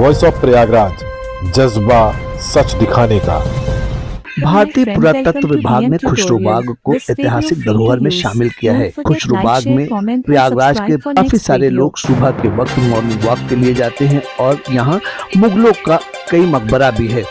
Voice of Prayagraj, जज्बा सच दिखाने का। भारतीय पुरातत्व विभाग ने खुशरूबाग को ऐतिहासिक धरोहर में शामिल किया है। खुशरूबाग में प्रयागराज के काफी सारे लोग सुबह के वक्त मॉर्निंग वॉक के लिए जाते हैं और यहाँ मुगलों का कई मकबरा भी है।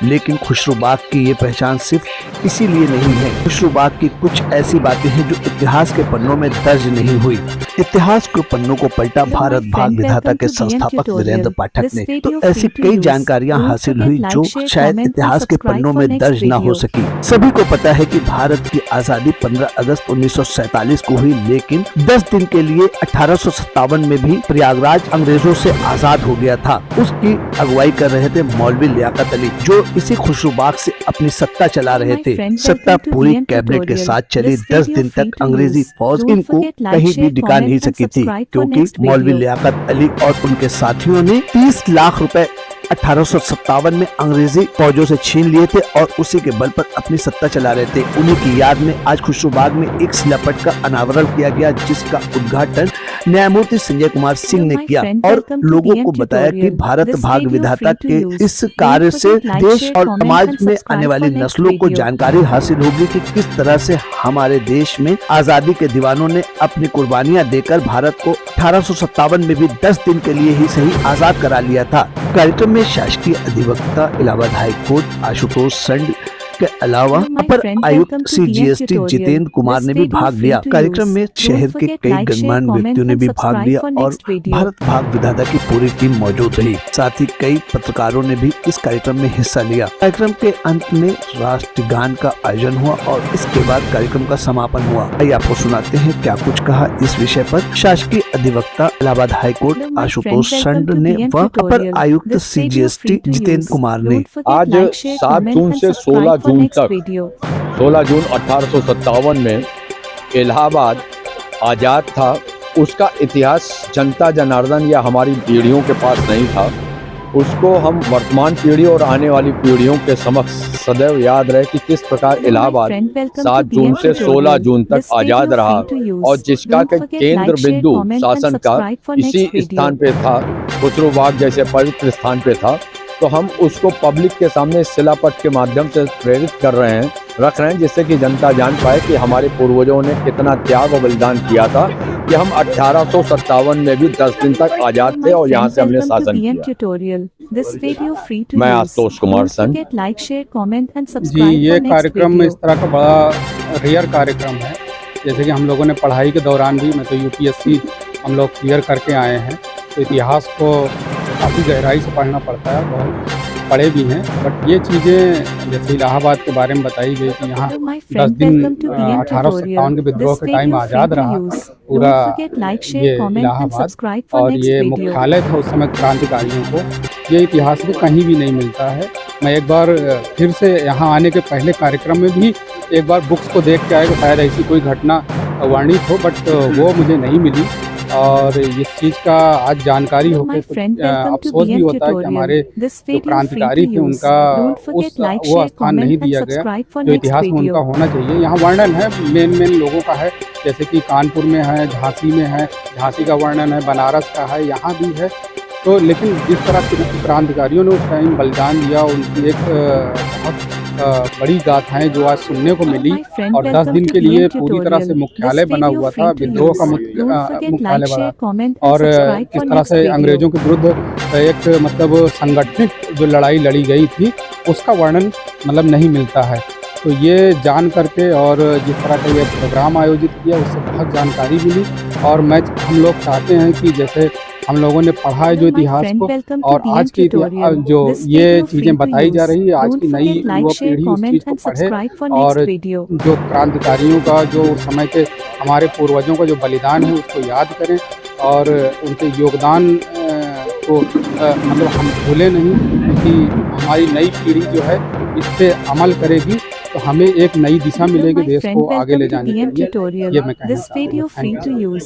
लेकिन खुशरूबाग की ये पहचान सिर्फ इसीलिए नहीं है। खुशरूबाग की कुछ ऐसी बातें हैं जो इतिहास के पन्नों में दर्ज नहीं हुई। इतिहास के पन्नों को पलटा भारत भाग विधाता के संस्थापक वीरेंद्र पाठक ने, तो ऐसी कई जानकारियां हासिल हुई जो शायद इतिहास के पन्नों में दर्ज न हो सकी। सभी को पता है कि भारत की आजादी 15 अगस्त 1947 को हुई, लेकिन 10 दिन के लिए 1857 में भी प्रयागराज अंग्रेजों से आजाद हो गया था। उसकी अगुवाई कर रहे थे मौलवी लियाकत अली, जो इसी खुशरूबाग से अपनी सत्ता चला रहे थे। सत्ता पूरी कैबिनेट के साथ चली। 10 दिन तक अंग्रेजी फौज इनको कहीं भी दिखा नहीं सकी थी, क्योंकि मौलवी लियाकत अली और उनके साथियों ने 30 लाख रुपए 1857 में अंग्रेजी फौजों से छीन लिए थे और उसी के बल पर अपनी सत्ता चला रहे थे। उन्हीं की याद में आज खुशरूबाग में एक शिलापट का अनावरण किया गया, जिसका उद्घाटन न्यायमूर्ति संजय कुमार सिंह ने किया और लोगों को बताया कि भारत भाग विधाता के इस कार्य से देश और समाज में आने वाली नस्लों को जानकारी हासिल होगी कि किस तरह से हमारे देश में आजादी के दीवानों ने अपनी कुर्बानियां देकर भारत को 1857 में भी 10 दिन के लिए ही सही आजाद करा लिया था। कार्यक्रम में शासकीय अधिवक्ता इलाहाबाद हाई कोर्ट आशुतोष संड के अलावा अपर आयुक्त CGST जितेंद्र कुमार ने भी भाग लिया। कार्यक्रम में शहर के कई गणमान्य व्यक्तियों ने भी भाग लिया और भारत भाग विधाता की पूरी टीम मौजूद रही। साथ ही कई पत्रकारों ने भी इस कार्यक्रम में हिस्सा लिया। कार्यक्रम के अंत में राष्ट्रगान का आयोजन हुआ और इसके बाद कार्यक्रम का समापन हुआ। आइए आपको सुनाते हैं क्या कुछ कहा इस विषय पर शासकीय अधिवक्ता इलाहाबाद हाई कोर्ट आशुतोष संड ने व अपर आयुक्त CGST जितेंद्र कुमार ने। आज 7 जून से 16 जून तक 16 जून 1857 में इलाहाबाद आज़ाद था। उसका इतिहास जनता जनार्दन या हमारी पीढ़ियों के पास नहीं था। उसको हम वर्तमान पीढ़ी और आने वाली पीढ़ियों के समक्ष सदैव याद रहे कि किस प्रकार इलाहाबाद 7 जून से 16 जून तक आज़ाद रहा और जिसका केंद्र बिंदु शासन का इसी स्थान पे था, खुशरूबाग जैसे पवित्र स्थान पे था। तो हम उसको पब्लिक के सामने शिलापट के माध्यम से प्रेरित कर रहे हैं, रख रहे हैं, जिससे कि जनता जान पाए कि हमारे पूर्वजों ने कितना त्याग और बलिदान किया था कि हम 1857 में भी 10 दिन तक आजाद थे और यहाँ से हमने शासन किया। मैं आशुतोष कुमार सन। जी, ये कार्यक्रम इस तरह का बड़ा रेयर कार्यक्रम है। जैसे कि हम लोगों ने पढ़ाई के दौरान भी, मैं तो UPSC हम लोग क्लियर करके आए हैं, तो इतिहास को काफ़ी गहराई से पढ़ना पड़ता है, बहुत पढ़े भी हैं। बट ये चीज़ें जैसे इलाहाबाद के बारे में बताई गई कि यहाँ 10 दिन 1857 के विद्रोह के टाइम आज़ाद रहा पूरा ये इलाहाबाद, और ये मुख्यालय था उस समय क्रांतिकारियों को। ये इतिहास में कहीं भी नहीं मिलता है। मैं एक बार फिर से यहाँ आने के पहले कार्यक्रम में भी एक बार बुक्स को देख के आया कि शायद ऐसी कोई घटना वर्णित हो, बट वो मुझे नहीं मिली। और इस चीज़ का आज जानकारी होकर अफसोस भी होता है कि हमारे जो क्रांतिकारी थे उनका वो स्थान नहीं दिया गया जो इतिहास में उनका होना चाहिए। यहाँ वर्णन है मेन लोगों का है, जैसे कि कानपुर में है, झांसी में है, झांसी का वर्णन है, बनारस का है, यहाँ भी है। तो लेकिन जिस तरह के क्रांतिकारियों ने उस टाइम बलिदान दिया, उनकी एक बहुत बड़ी गाथाएं जो आज सुनने को मिली, और 10 दिन के लिए पूरी तरह से मुख्यालय बना हुआ था, विद्रोह का मुख्यालय बना, और किस तरह से अंग्रेजों के विरुद्ध एक मतलब संगठित जो लड़ाई लड़ी गई थी उसका वर्णन मतलब नहीं मिलता है। तो ये जान करके और जिस तरह का ये प्रोग्राम आयोजित किया उससे बहुत जानकारी मिली। और हम लोग चाहते हैं कि जैसे हम लोगों ने पढ़ा है जो इतिहास को, और आज की जो ये चीज़ें बताई जा रही है, आज की नई युवा पीढ़ी उस चीज़ को पढ़े और जो क्रांतिकारियों का जो समय के हमारे पूर्वजों का जो बलिदान है उसको याद करें और उनके योगदान को मतलब हम भूलें नहीं, क्योंकि हमारी नई पीढ़ी जो है इस पर अमल करेगी तो हमें एक नई दिशा मिलेगी देश को आगे ले जाने के लिए। ये मैं कहना चाहता हूँ।